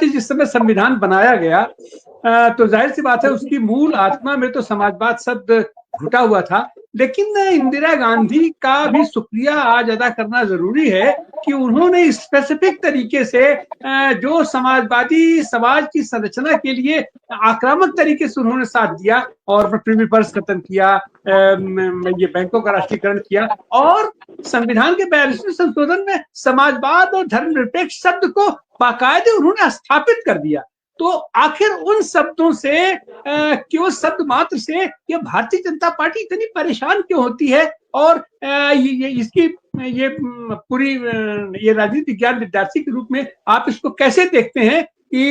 थी जिस समय संविधान बनाया गया, तो जाहिर सी बात है उसकी मूल आत्मा में तो समाजवाद शब्द घुटा हुआ था, लेकिन इंदिरा गांधी का भी शुक्रिया आज अदा करना जरूरी है कि उन्होंने स्पेसिफिक तरीके से जो समाजवादी समाज की संरचना के लिए आक्रामक तरीके से उन्होंने साथ दिया और प्रीवी पर्स खत्म किया, ये बैंकों का राष्ट्रीयकरण किया और संविधान के 42वें संशोधन में समाजवाद और धर्मनिरपेक्ष शब्द को बाकायदे उन्होंने स्थापित कर दिया। तो आखिर उन शब्दों से क्यों शब्द मात्र से ये भारतीय जनता पार्टी इतनी परेशान क्यों होती है, और इसकी ये पूरी ये राजनीति विज्ञान विद्यार्थी के रूप में आप इसको कैसे देखते हैं कि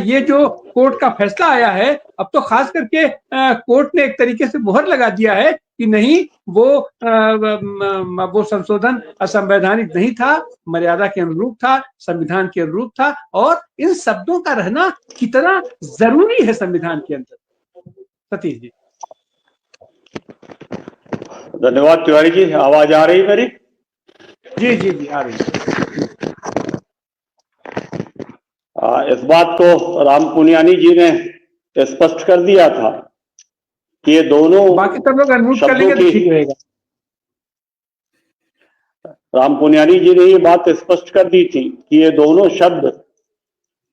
ये जो कोर्ट का फैसला आया है, अब तो खास करके कोर्ट ने एक तरीके से मुहर लगा दिया है कि नहीं, वो संशोधन असंवैधानिक नहीं था, मर्यादा के अनुरूप था, संविधान के अनुरूप था, और इन शब्दों का रहना कितना जरूरी है संविधान के अंदर। सतीश जी। धन्यवाद तिवारी जी। आवाज आ रही मेरी? जी जी जी आ रही है। इस बात को राम पुनियानी जी ने स्पष्ट कर दिया था कि ये दोनों, बाकी सब लोग अनम्यूट कर लेंगे तो ठीक रहेगा। राम पुनियानी जी ने ये बात स्पष्ट कर दी थी कि ये दोनों शब्द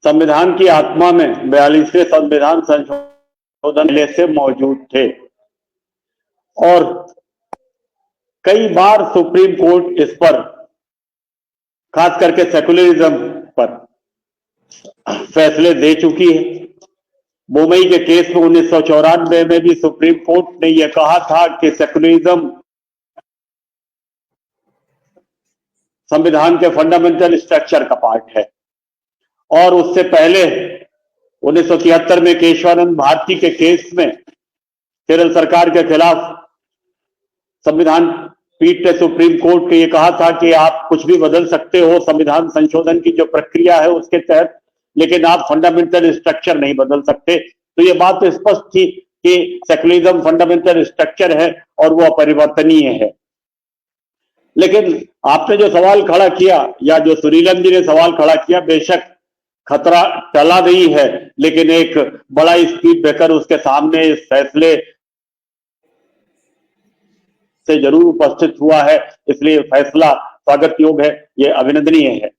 संविधान की आत्मा में 42वें संविधान संशोधन से मौजूद थे, और कई बार सुप्रीम कोर्ट इस पर, खास करके सेकुलरिज्म पर फैसले दे चुकी है। मुंबई के केस में 1994 में भी सुप्रीम कोर्ट ने यह कहा था कि सेकुलरिज्म संविधान के फंडामेंटल स्ट्रक्चर का पार्ट है। और उससे पहले 1973 में केशवानंद भारती के केस में केरल सरकार के खिलाफ संविधान पीठ ने सुप्रीम कोर्ट को यह कहा था कि आप कुछ भी बदल सकते हो संविधान संशोधन की जो प्रक्रिया है उसके तहत, लेकिन आप फंडामेंटल स्ट्रक्चर नहीं बदल सकते। तो ये बात तो स्पष्ट थी कि सेकुलरिज्म फंडामेंटल स्ट्रक्चर है और वो अपरिवर्तनीय है। लेकिन आपने जो सवाल खड़ा किया, या जो सुरीलन जी ने सवाल खड़ा किया, बेशक खतरा टला नहीं है, लेकिन एक बड़ा स्पीड ब्रेकर उसके सामने इस फैसले से जरूर उपस्थित हुआ है, इसलिए फैसला स्वागत योग्य है, ये अभिनंदनीय है।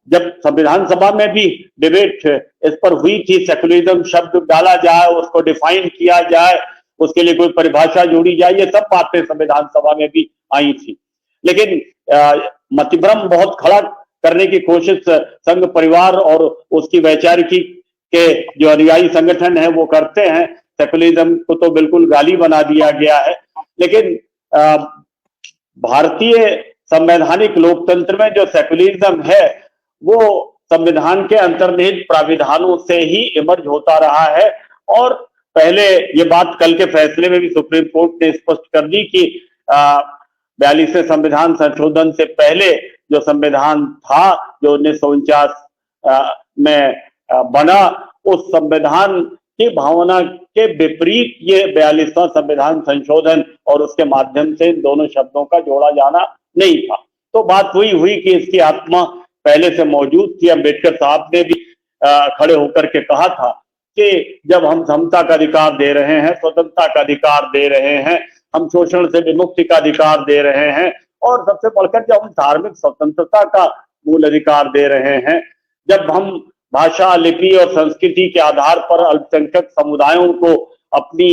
जब संविधान सभा में भी डिबेट इस पर हुई थी, सेकुलरिज्म शब्द डाला जाए, उसको डिफाइन किया जाए, उसके लिए कोई परिभाषा जोड़ी जाए, ये सब बातें संविधान सभा में भी आई थी। लेकिन मतिभ्रम बहुत खड़ा करने की कोशिश संघ परिवार और उसकी वैचारिकी के जो अनुयायी संगठन है वो करते हैं। सेकुलरिज्म को तो बिल्कुल गाली बना दिया गया है, लेकिन भारतीय संवैधानिक लोकतंत्र में जो सेकुलरिज्म है वो संविधान के अंतर्निहित प्राविधानों से ही इमर्ज होता रहा है। और पहले ये बात कल के फैसले में भी सुप्रीम कोर्ट ने स्पष्ट कर दी कि 42वें संविधान संशोधन से पहले जो संविधान था, जो 1949 में बना, उस संविधान की भावना के विपरीत ये 42वां संविधान संशोधन और उसके माध्यम से इन दोनों शब्दों का जोड़ा जाना नहीं था। तो बात हुई कि इसकी आत्मा पहले से मौजूद थी। अम्बेडकर साहब ने भी खड़े होकर के कहा था कि जब हम समता का अधिकार दे रहे हैं, स्वतंत्रता का अधिकार दे रहे हैं, हम शोषण से विमुक्ति का अधिकार दे रहे हैं, और सबसे बढ़कर जब हम धार्मिक स्वतंत्रता का मूल अधिकार दे रहे हैं, जब हम भाषा, लिपि और संस्कृति के आधार पर अल्पसंख्यक समुदायों को अपनी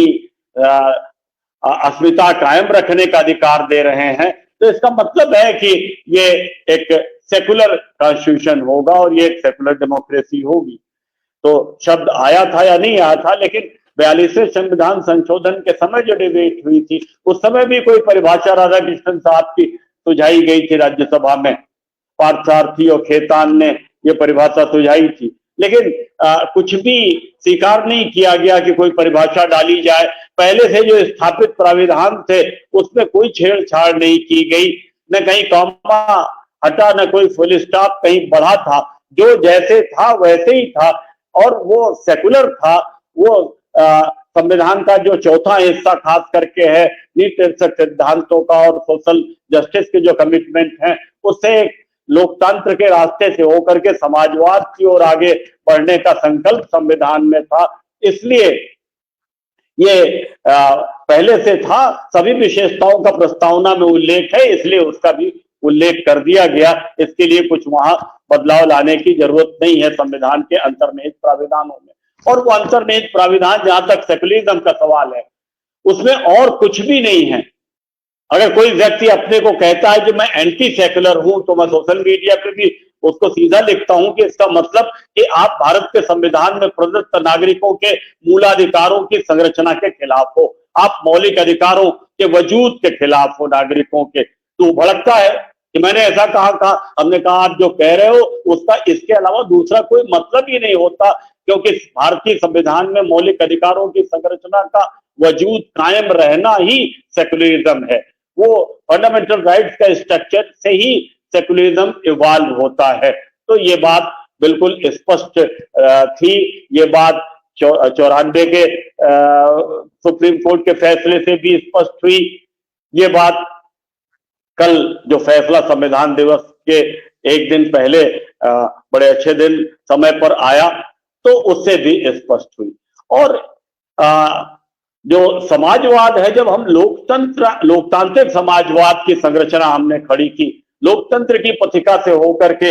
अस्मिता कायम रखने का अधिकार दे रहे हैं, तो इसका मतलब है कि ये एक सेकुलर कॉन्स्टिट्यूशन होगा और ये एक सेकुलर डेमोक्रेसी होगी। तो शब्द आया था या नहीं आया था, लेकिन 42वें संविधान संशोधन के समय जो डिबेट हुई थी, उस समय भी कोई परिभाषा राधा कृष्णन साहब की सुझाई गई थी राज्यसभा में। पार्थसारथी और खेतान ने ये परिभाषा सुझाई थी, लेकिन कुछ भी स्वीकार नहीं किया गया कि कोई परिभाषा डाली जाए। पहले से जो स्थापित प्राविधान थे उसमें कोई छेड़छाड़ नहीं की गई, न कहीं कॉमा हटा, न कोई फुल स्टॉप कहीं बढ़ा था। जो जैसे था वैसे ही था, और वो सेकुलर था। वो संविधान का जो चौथा हिस्सा खास करके है नीति सिद्धांतों का और सोशल जस्टिस के जो कमिटमेंट हैं, उससे एक लोकतंत्र के रास्ते से होकर के समाजवाद की ओर आगे बढ़ने का संकल्प संविधान में था। इसलिए ये पहले से था, सभी विशेषताओं का प्रस्तावना में उल्लेख है, इसलिए उसका भी उल्लेख कर दिया गया। इसके लिए कुछ वहां बदलाव लाने की जरूरत नहीं है संविधान के अंतर्निहित प्राविधानों में। और वो अंतर्निहित प्राविधान, जहां तक सेकुलरिज्म का सवाल है, उसमें और कुछ भी नहीं है। अगर कोई व्यक्ति अपने को कहता है कि मैं एंटी सेकुलर हूं, तो मैं सोशल मीडिया पे भी उसको सीधा लिखता हूं कि इसका मतलब कि आप भारत के संविधान में प्रदत्त नागरिकों के मूलाधिकारों की संरचना के खिलाफ हो, आप मौलिक अधिकारों के वजूद के खिलाफ हो नागरिकों के। तो भड़कता है कि मैंने ऐसा कहा। हमने कहा आप जो कह रहे हो उसका इसके अलावा दूसरा कोई मतलब ही नहीं होता, क्योंकि भारतीय संविधान में मौलिक अधिकारों की संरचना का वजूद कायम रहना ही सेकुलरिज्म है। वो फंडामेंटल राइट्स का स्ट्रक्चर से ही सेकुलरिज्म इवॉल्व होता है। तो ये बात बिल्कुल स्पष्ट थी। ये बात 94 के सुप्रीम कोर्ट के फैसले से भी स्पष्ट हुई। ये बात कल जो फैसला संविधान दिवस के एक दिन पहले बड़े अच्छे दिन समय पर आया, तो उससे भी स्पष्ट हुई। और जो समाजवाद है, जब हम लोकतांत्रिक समाजवाद की संरचना हमने खड़ी की, लोकतंत्र की पथिका से होकर के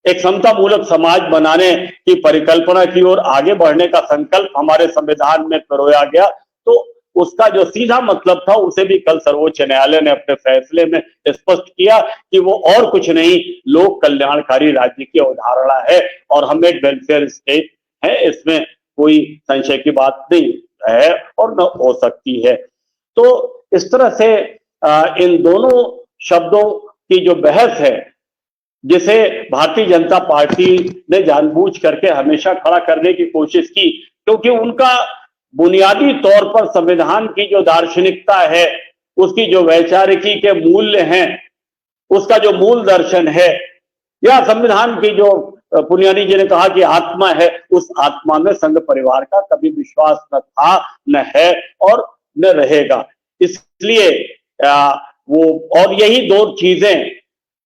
एक समता मूलक समाज बनाने की परिकल्पना की ओर आगे बढ़ने का संकल्प हमारे संविधान में पिरोया गया, तो उसका जो सीधा मतलब था उसे भी कल सर्वोच्च न्यायालय ने अपने फैसले में स्पष्ट किया कि वो और कुछ नहीं, लोक कल्याणकारी राज्य की अवधारणा है और हम एक वेलफेयर स्टेट है, इसमें कोई संशय की बात नहीं है और न हो सकती है। तो इस तरह से इन दोनों शब्दों की जो बहस है, जिसे भारतीय जनता पार्टी ने जानबूझ करके हमेशा खड़ा करने की कोशिश की, क्योंकि उनका बुनियादी तौर पर संविधान की जो दार्शनिकता है, उसकी जो वैचारिकी के मूल्य हैं, उसका जो मूल दर्शन है, या संविधान की जो पुनियानी जी ने कहा कि आत्मा है, उस आत्मा में संघ परिवार का कभी विश्वास न था, न है और न रहेगा। इसलिए वो, और यही दो चीजें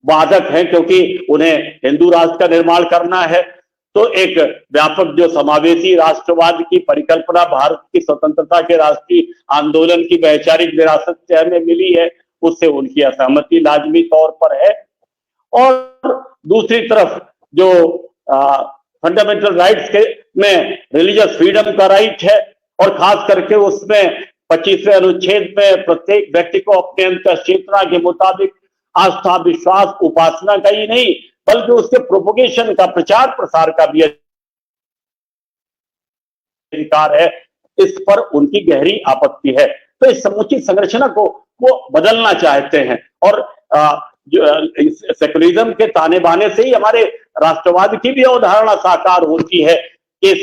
बाधक हैं, क्योंकि उन्हें हिंदू राष्ट्र का निर्माण करना है। तो एक व्यापक जो समावेशी राष्ट्रवाद की परिकल्पना भारत की स्वतंत्रता के राष्ट्रीय आंदोलन की वैचारिक विरासत से हमें मिली है, उससे उनकी असहमति लाजमी तौर पर है। और दूसरी तरफ जो फंडामेंटल राइट्स के में रिलीजियस फ्रीडम का राइट है, और खास करके उसमें 25वें अनुच्छेद में प्रत्येक व्यक्ति को अपने अंतःचेतना के मुताबिक आस्था, विश्वास, उपासना का ही नहीं बल्कि उसके प्रोपोगेशन का, प्रचार प्रसार का भी अधिकार है, इस पर उनकी गहरी आपत्ति है। तो इस समुचित संरचना को वो बदलना चाहते हैं। और सेकुलरिज्म के ताने बाने से ही हमारे राष्ट्रवाद की भी अवधारणा साकार होती है कि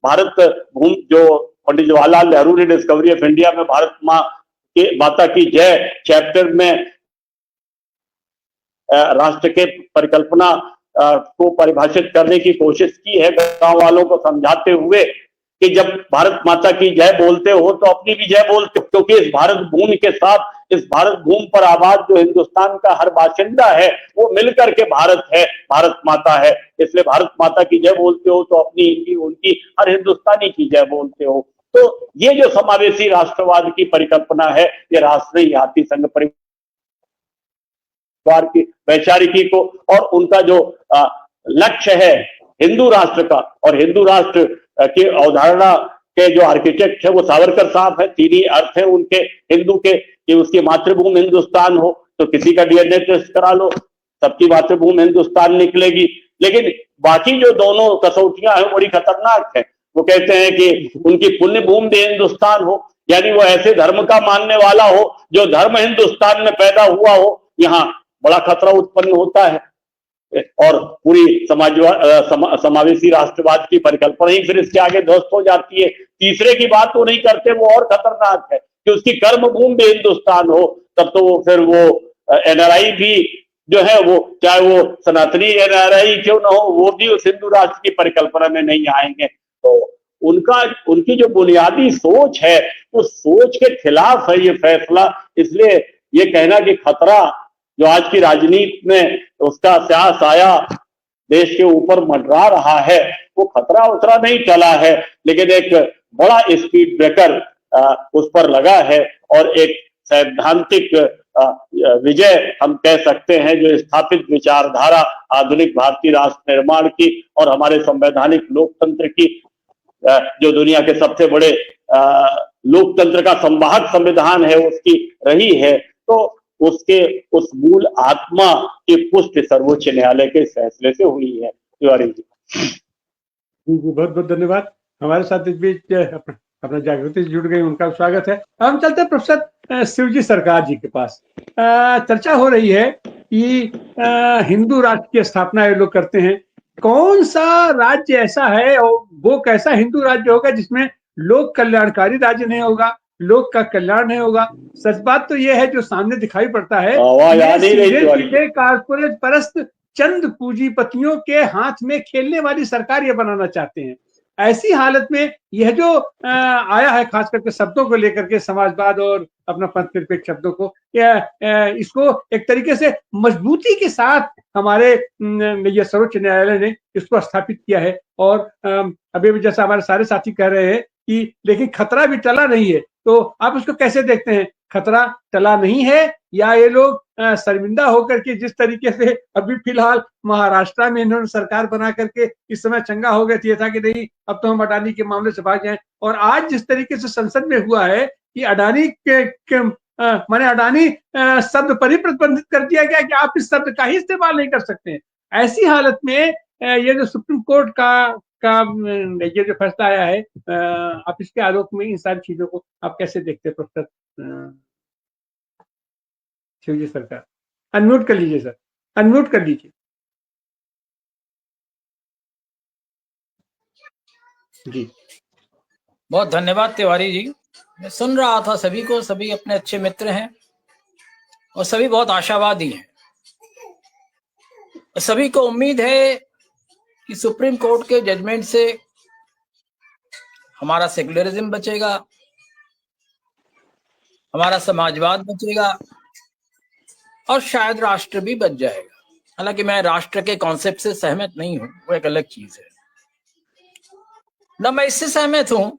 भारत भूमि, जो पंडित जवाहरलाल नेहरू ने डिस्कवरी ऑफ इंडिया में भारत माता की जय चैप्टर में राष्ट्र के परिकल्पना को परिभाषित करने की कोशिश की है, गांव वालों को समझाते हुए कि जब भारत माता की जय बोलते हो तो अपनी भी जय बोलते हो, क्योंकि इस भारत भूमि के साथ, इस भारत भूमि पर आबाद जो हिंदुस्तान का हर बाशिंदा है, वो मिलकर के भारत है, भारत माता है। इसलिए भारत माता की जय बोलते हो तो अपनी, इनकी, उनकी, हर हिंदुस्तानी की जय बोलते हो। तो ये जो समावेशी राष्ट्रवाद की परिकल्पना है, ये राष्ट्र नहीं आती संघ परिवार की वैचारिकी को, और उनका जो लक्ष्य है हिंदू राष्ट्र का, और हिंदू राष्ट्र की अवधारणा के जो आर्किटेक्ट है वो सावरकर साहब है। तीन ही अर्थ है उनके हिंदू के, कि उसकी मातृभूमि हिंदुस्तान हो, तो किसी का डीएनए टेस्ट करा लो, सबकी मातृभूमि हिंदुस्तान निकलेगी। लेकिन बाकी जो दोनों कसौटियां हैं बड़ी खतरनाक है। वो कहते हैं कि उनकी पुण्य भूमि भी हिंदुस्तान हो, यानी वो ऐसे धर्म का मानने वाला हो जो धर्म हिंदुस्तान में पैदा हुआ हो, यहाँ बड़ा खतरा उत्पन्न होता है। और पूरी समावेशी राष्ट्रवाद की परिकल्पना ही फिर इसके आगे ध्वस्त हो जाती है। तीसरे की बात वो नहीं करते, वो और खतरनाक है कि उसकी कर्म भूमि भी हिंदुस्तान हो, तब तो वो फिर वो एनआरआई भी जो है, वो चाहे वो सनातनी एनआरआई क्यों ना हो, वो भी उस हिंदू राष्ट्र की परिकल्पना में नहीं आएंगे। तो उनकी जो बुनियादी सोच है, उस सोच के खिलाफ है ये फैसला। इसलिए ये कहना कि खतरा जो आज की राजनीति में उसका स्याह साया देश के ऊपर मंडरा रहा है, वो खतरा उतरा नहीं टला है, लेकिन एक बड़ा स्पीड ब्रेकर उस पर लगा है और एक सैद्धांतिक विजय हम कह सकते हैं, जो स्थापित विचारधारा आधुनिक भारतीय राष्ट्र निर्माण की और हमारे संवैधानिक लोकतंत्र की, जो दुनिया के सबसे बड़े लोकतंत्र का संवाहक संविधान है, उसकी रही है, तो उसके उस मूल आत्मा की पुष्टि सर्वोच्च न्यायालय के फैसले से हुई है। तिवारी जी बहुत बहुत धन्यवाद। हमारे साथ इस बीच अपना जागृति जुड़ गई, उनका स्वागत है। हम चलते हैं प्रोफेसर शिवजी सरकार जी के पास। चर्चा हो रही है कि हिंदू राज्य की स्थापना ये लोग करते हैं। कौन सा राज्य ऐसा है और वो कैसा हिंदू राज्य होगा जिसमें लोक कल्याणकारी राज्य नहीं होगा, लोक का कल्याण नहीं होगा? सच बात तो ये है, जो सामने दिखाई पड़ता है, सीधे कारपोरेट परस्त चंद पूंजीपतियों के हाथ में खेलने वाली सरकार ये बनाना चाहते हैं। ऐसी हालत में यह जो आया है, खास करके शब्दों को लेकर के, समाजवाद और अपना पंथ निरपेक्ष शब्दों को, इसको एक तरीके से मजबूती के साथ हमारे ये सर्वोच्च न्यायालय ने इसको स्थापित किया है। और अभी भी जैसा हमारे सारे साथी कह रहे हैं कि लेकिन खतरा भी टला नहीं है, तो आप उसको कैसे देखते हैं? खतरा टला नहीं है या ये लोग शर्मिंदा होकर के, जिस तरीके से अभी फिलहाल महाराष्ट्र में इन्होंने सरकार बना करके इस समय चंगा हो गया, ये था कि नहीं अब तो हम अडानी के मामले से भाग जाएं, और आज जिस तरीके से संसद में हुआ है कि अडानी माने अडानी शब्द परिप्रतिबंधित कर दिया गया कि आप इस शब्द का ही इस्तेमाल नहीं कर सकते हैं। ऐसी हालत में ये जो सुप्रीम कोर्ट का ये जो फैसला आया है, आप इसके आलोक में इन सारी चीजों को आप कैसे देखते हैं प्रोफेसर शिवजी सरकार? अनम्यूट कर लीजिए सर, अनम्यूट कर लीजिए जी। बहुत धन्यवाद तिवारी जी। मैं सुन रहा था सभी को, सभी अपने अच्छे मित्र हैं और सभी बहुत आशावादी हैं। सभी को उम्मीद है कि सुप्रीम कोर्ट के जजमेंट से हमारा सेक्युलरिज्म बचेगा, हमारा समाजवाद बचेगा और शायद राष्ट्र भी बच जाएगा। हालांकि मैं राष्ट्र के कॉन्सेप्ट से सहमत नहीं हूं, वो एक अलग चीज है ना। मैं इससे सहमत हूं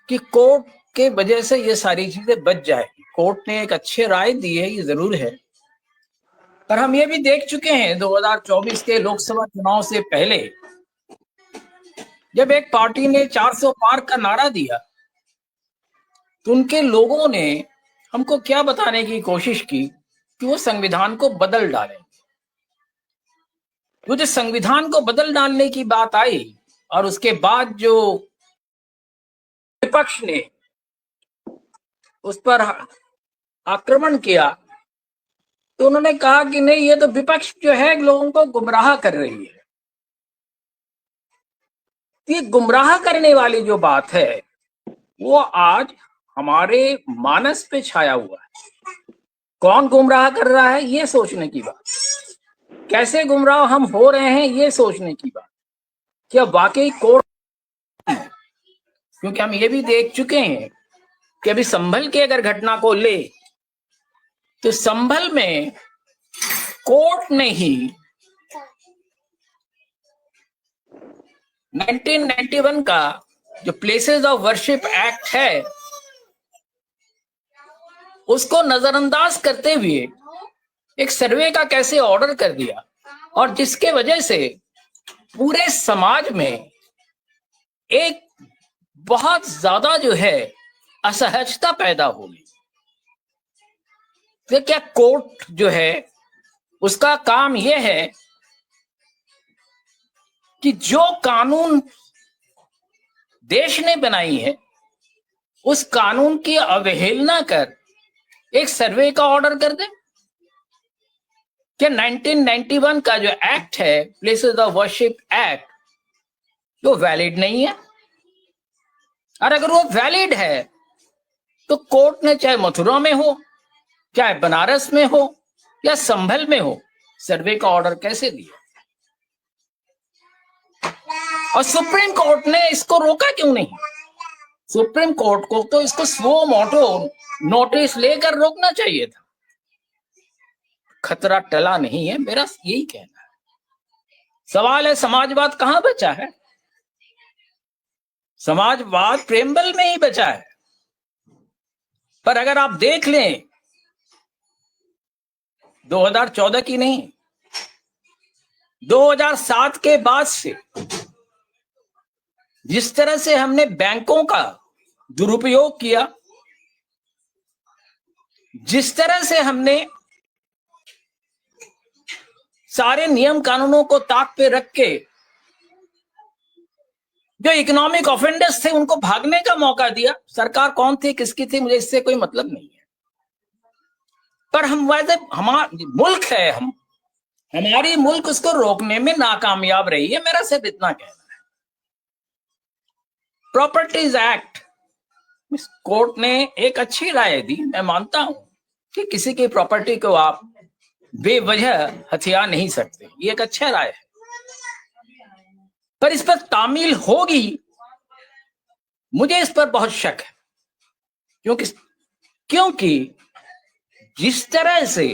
कि कोर्ट के वजह से ये सारी चीजें बच जाएगी। कोर्ट ने एक अच्छी राय दी है, ये जरूर है, पर हम ये भी देख चुके हैं 2024 के लोकसभा चुनाव से पहले जब एक पार्टी ने 400 पार का नारा दिया तो उनके लोगों ने हमको क्या बताने की कोशिश की कि वो संविधान को बदल डालें। तो जो संविधान को बदल डालने की बात आई और उसके बाद जो विपक्ष ने उस पर आक्रमण किया तो उन्होंने कहा कि नहीं, ये तो विपक्ष जो है लोगों को गुमराह कर रही है। ये गुमराह करने वाली जो बात है वो आज हमारे मानस पे छाया हुआ है। कौन गुमराह कर रहा है ये सोचने की बात, कैसे गुमराह हम हो रहे हैं ये सोचने की बात, क्या वाकई कोर्ट, क्योंकि हम ये भी देख चुके हैं कि अभी संभल के अगर घटना को ले तो संभल में कोर्ट ने ही 1991 का जो प्लेसेस ऑफ वर्शिप एक्ट है उसको नजरअंदाज करते हुए एक सर्वे का कैसे ऑर्डर कर दिया, और जिसके वजह से पूरे समाज में एक बहुत ज्यादा जो है असहजता पैदा होगी। तो क्या कोर्ट जो है उसका काम यह है कि जो कानून देश ने बनाई है उस कानून की अवहेलना कर एक सर्वे का ऑर्डर कर दे? क्या 1991 का जो एक्ट है, प्लेसेस ऑफ वर्शिप एक्ट, वो वैलिड नहीं है? और अगर वो वैलिड है तो कोर्ट ने चाहे मथुरा में हो, चाहे बनारस में हो या संभल में हो, सर्वे का ऑर्डर कैसे दिया? और सुप्रीम कोर्ट ने इसको रोका क्यों नहीं? सुप्रीम कोर्ट को तो इसको स्वो मोटो नोटिस लेकर रोकना चाहिए था। खतरा टला नहीं है, मेरा यही कहना है। सवाल है समाजवाद कहां बचा है? समाजवाद प्रेमबल में ही बचा है। पर अगर आप देख लें 2014 की नहीं, 2007 के बाद से जिस तरह से हमने बैंकों का दुरुपयोग किया, जिस तरह से हमने सारे नियम कानूनों को ताक पे रख के जो इकोनॉमिक ऑफेंडर्स थे उनको भागने का मौका दिया। सरकार कौन थी, किसकी थी, मुझे इससे कोई मतलब नहीं है। पर हम वैसे हमारा मुल्क है, हमारी मुल्क उसको रोकने में नाकामयाब रही है। मेरा सिर्फ इतना कहना है। प्रॉपर्टीज एक्ट, कोर्ट ने एक अच्छी राय दी। मैं मानता हूं कि किसी की प्रॉपर्टी को आप बेवजह हथिया नहीं सकते, ये एक अच्छा राय है। पर इस पर तामील होगी, मुझे इस पर बहुत शक है। क्योंकि जिस तरह से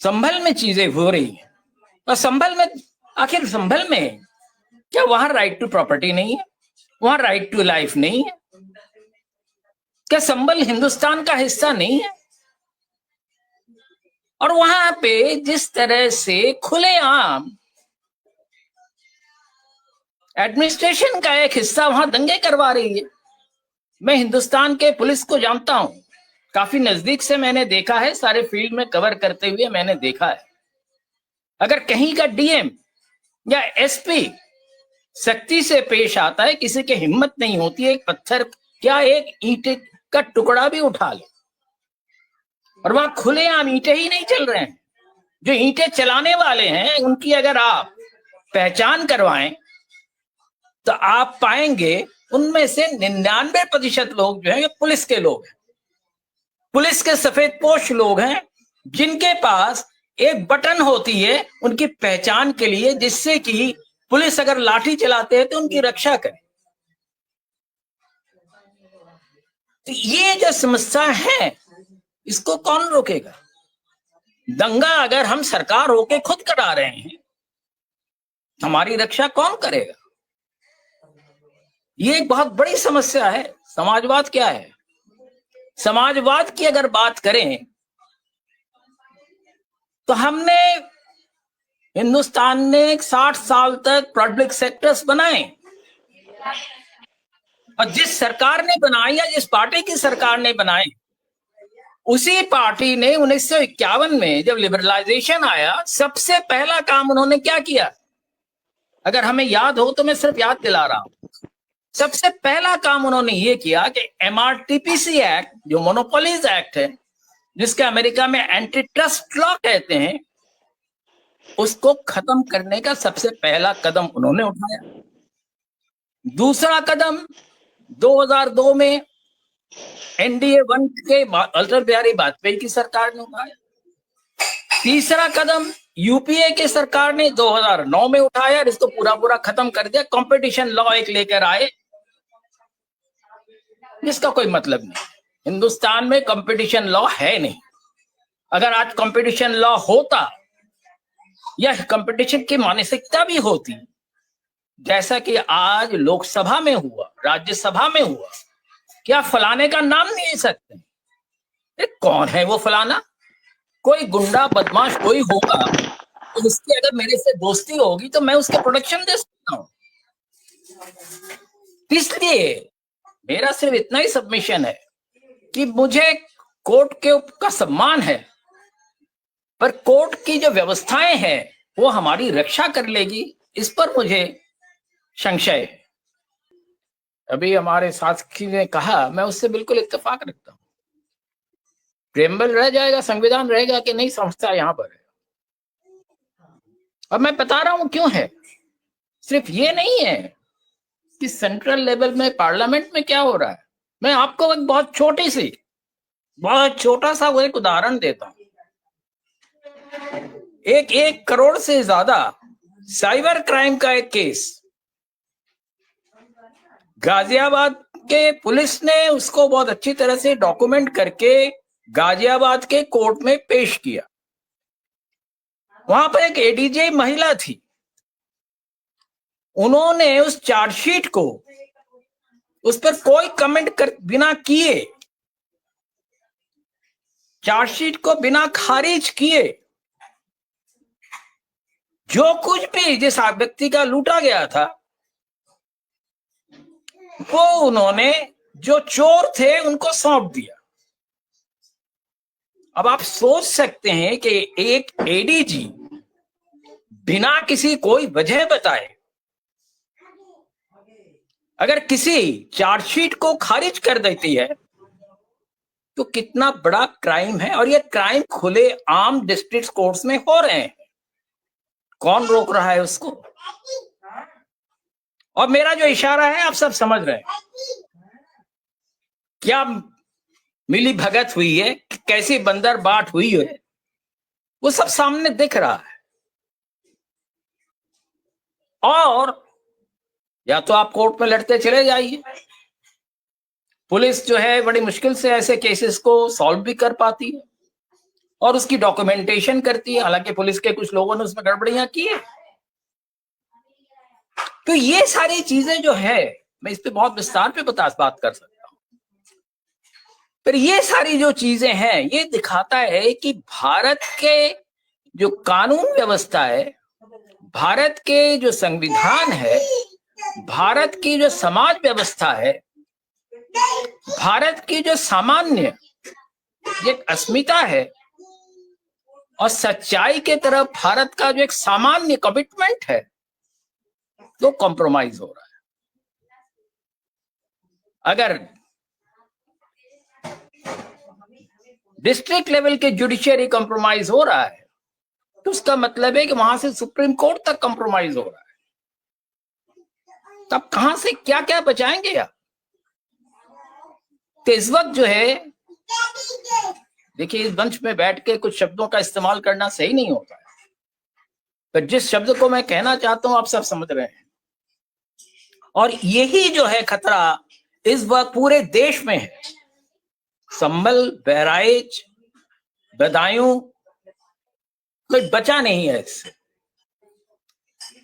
संभल में चीजें हो रही हैं, और संभल में क्या वहां राइट टू प्रॉपर्टी नहीं है? वहां राइट टू लाइफ नहीं है? क्या संभल हिंदुस्तान का हिस्सा नहीं है? और वहां पे जिस तरह से खुलेआम एडमिनिस्ट्रेशन का एक हिस्सा वहां दंगे करवा रही है। मैं हिंदुस्तान के पुलिस को जानता हूं, काफी नजदीक से मैंने देखा है, सारे फील्ड में कवर करते हुए मैंने देखा है। अगर कहीं का डीएम या एसपी सख्ती से पेश आता है, किसी की हिम्मत नहीं होती है एक पत्थर क्या एक ईंट का टुकड़ा भी उठा ले। और वहां खुलेआम ईंटें ही नहीं चल रहे हैं, जो ईंटें चलाने वाले हैं उनकी अगर आप पहचान करवाएं तो आप पाएंगे उनमें से 99% लोग जो है ये पुलिस के लोग हैं, पुलिस के सफेद पोश लोग हैं, जिनके पास एक बटन होती है उनकी पहचान के लिए, जिससे कि पुलिस अगर लाठी चलाते हैं तो उनकी रक्षा करे। तो ये जो समस्या है इसको कौन रोकेगा? दंगा अगर हम सरकार होके खुद करा रहे हैं, हमारी रक्षा कौन करेगा? ये एक बहुत बड़ी समस्या है। समाजवाद क्या है? समाजवाद की अगर बात करें तो हमने हिंदुस्तान ने 60 साल तक पब्लिक सेक्टर्स बनाए, और जिस सरकार ने बनाई या जिस पार्टी की सरकार ने बनाए, उसी पार्टी ने 1951 में जब लिबरलाइजेशन आया, सबसे पहला काम उन्होंने क्या किया? अगर हमें याद हो तो मैं सिर्फ याद दिला रहा हूं। सबसे पहला काम उन्होंने ये किया कि MRTPC एक्ट, जो मोनोपोलीज एक्ट है, जिसके अमेरिका में एंटी ट्रस्ट लॉ कहते हैं, उसको खत्म करने का सबसे पहला कदम उन्होंने उठाया। दूसरा कदम 2002 में NDA 1 के अटल बिहारी वाजपेयी की सरकार ने उठाया। तीसरा कदम UPA की सरकार ने 2009 में उठाया, इसको पूरा खत्म कर दिया। कंपटीशन लॉ एक लेकर आए, जिसका कोई मतलब नहीं। हिंदुस्तान में कंपटीशन लॉ है नहीं। अगर आज कंपटीशन लॉ होता या कंपटीशन की मानसिकता भी होती, जैसा कि आज लोकसभा में हुआ, राज्यसभा में हुआ, क्या फलाने का नाम नहीं ले सकते? कौन है वो फलाना? कोई गुंडा बदमाश कोई होगा, तो उसकी अगर मेरे से दोस्ती होगी तो मैं उसके प्रोटेक्शन दे सकता हूं। इसलिए मेरा सिर्फ इतना ही सबमिशन है कि मुझे कोर्ट के का सम्मान है, पर कोर्ट की जो व्यवस्थाएं हैं वो हमारी रक्षा कर लेगी, इस पर मुझे संशय है। अभी हमारे साथी ने कहा, मैं उससे बिल्कुल इत्तेफाक रखता हूं। प्रेमबल रह जाएगा, संविधान रहेगा कि नहीं, समस्या यहां पर है। अब मैं बता रहा हूं क्यों है। सिर्फ ये नहीं है कि सेंट्रल लेवल में पार्लियामेंट में क्या हो रहा है। मैं आपको एक बहुत छोटा सा वो एक उदाहरण देता हूं। 1 करोड़ से ज्यादा साइबर क्राइम का एक केस गाजियाबाद के पुलिस ने उसको बहुत अच्छी तरह से डॉक्यूमेंट करके गाजियाबाद के कोर्ट में पेश किया। वहां पर एक एडीजे महिला थी, उन्होंने उस चार्जशीट को, उस पर कोई कमेंट बिना किए, चार्जशीट को बिना खारिज किए, जो कुछ भी जिस व्यक्ति का लूटा गया था वो उन्होंने, जो चोर थे उनको सौंप दिया। अब आप सोच सकते हैं कि एक एडीजी बिना किसी कोई वजह बताए अगर किसी चार्जशीट को खारिज कर देती है तो कितना बड़ा क्राइम है। और ये क्राइम खुले आम डिस्ट्रिक्ट कोर्ट्स में हो रहे हैं, कौन रोक रहा है उसको? और मेरा जो इशारा है आप सब समझ रहे हैं, क्या मिली भगत हुई है, कैसी बंदर बाट हुई है, वो सब सामने दिख रहा है। और या तो आप कोर्ट में लड़ते चले जाइए, पुलिस जो है बड़ी मुश्किल से ऐसे केसेस को सॉल्व भी कर पाती है और उसकी डॉक्यूमेंटेशन करती है, हालांकि पुलिस के कुछ लोगों ने उसमें गड़बड़ियां की है। तो ये सारी चीजें जो है, मैं इस पे बहुत विस्तार पे बात कर सकता हूं, पर ये सारी जो चीजें हैं ये दिखाता है कि भारत के जो कानून व्यवस्था है, भारत के जो संविधान है, भारत की जो समाज व्यवस्था है, भारत की जो सामान्य एक अस्मिता है और सच्चाई के तरफ भारत का जो एक सामान्य कमिटमेंट है, तो कॉम्प्रोमाइज हो रहा है। अगर डिस्ट्रिक्ट लेवल के जुडिशियरी कॉम्प्रोमाइज हो रहा है तो उसका मतलब है कि वहां से सुप्रीम कोर्ट तक कॉम्प्रोमाइज हो रहा है। तब कहां से क्या क्या बचाएंगे आप? तो इस वक्त जो है, देखिए, इस मंच में बैठ के कुछ शब्दों का इस्तेमाल करना सही नहीं होता है, पर जिस शब्द को मैं कहना चाहता हूं आप सब समझ रहे हैं। और यही जो है खतरा इस वक्त पूरे देश में है। संभल, बहराइच, बदायूं, कोई बचा नहीं है इससे।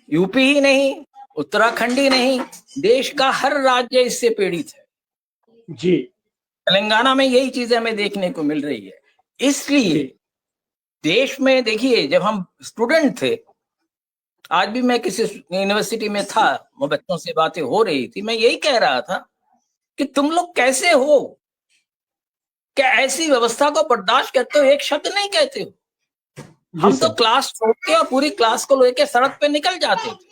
यूपी ही नहीं, उत्तराखंड ही नहीं, देश का हर राज्य इससे पीड़ित है जी। तेलंगाना में यही चीजें हमें देखने को मिल रही है। इसलिए देश में देखिए, जब हम स्टूडेंट थे, आज भी मैं किसी यूनिवर्सिटी में था, वो बच्चों से बातें हो रही थी, मैं यही कह रहा था कि तुम लोग कैसे हो, क्या ऐसी व्यवस्था को बर्दाश्त करते हो? एक शब्द नहीं कहते हो। हम तो क्लास छोड़ के और पूरी क्लास को लेके सड़क पे निकल जाते थे।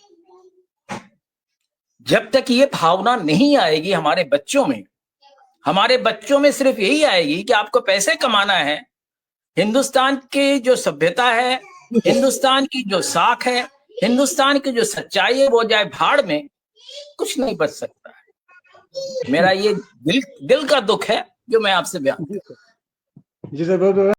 जब तक ये भावना नहीं आएगी हमारे बच्चों में सिर्फ यही आएगी कि आपको पैसे कमाना है, हिंदुस्तान की जो सभ्यता है, हिंदुस्तान की जो साख है, हिंदुस्तान की जो सच्चाई है, वो जाए भाड़ में, कुछ नहीं बच सकता है। मेरा ये दिल का दुख है जो मैं आपसे बयान। जी सर, बहुत